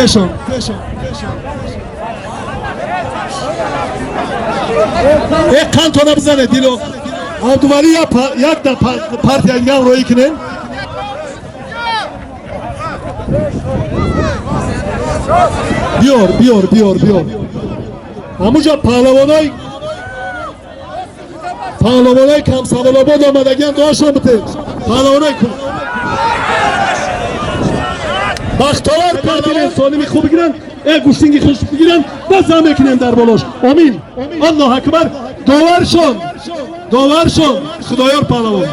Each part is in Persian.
فشن یک کانتونا بزنه دیلو عبدالولی یک در پارتی انگام روی کنن بیار همونجا پهلوانای کم سوالاباد آمدگیان دعاشون بته پهلوانای کن بختاور پارتیل سالمی خوب بگیرن گوشتینگی خوش بگیرن بس هم بکنن در بالاش آمین الله اکبر داور شون خدایار پهلوان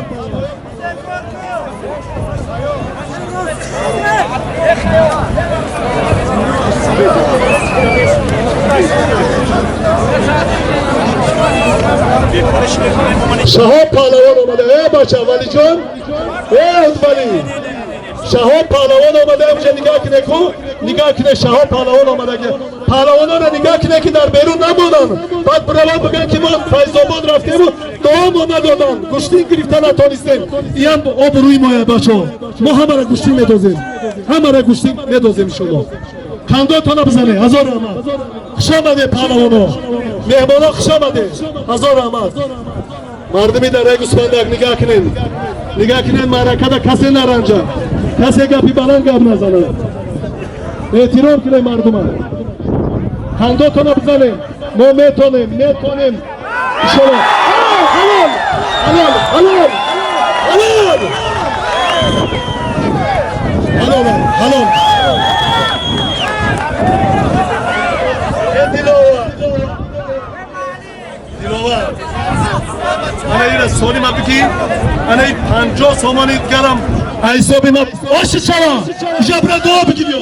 شهاب پهلوان آمده باشه ولی جان ولی شهاب پهلوان آمده اونجا نگاه کنه شهاب پهلوان آمده پهلوانا را نگاه کنه که در بیرون نمونن بعد برای بگن که ما فیض‌آباد رفتیم و دام ندادن گوشتین گرفتن نتونستیم این آب روی مایه بچه ما همه را گوشتین میدوزیم شما کنداتانا بزنه هزار رحمت خوش آمده پهلوانا مهمانا خوش آمده هزار رحمت مردمی در ای گوسفندک نگاه کنین معرکه دا کسی نرنجه کسی گپی بلند گپ نزنه احترام کنین مردم کنداتانا بزنه ما میتونیم انشالله حلال انا این سالی ما بگی انا این 50 سامانی گرم حسابی ما باشه چرا اینجا برای دعا بگی بیا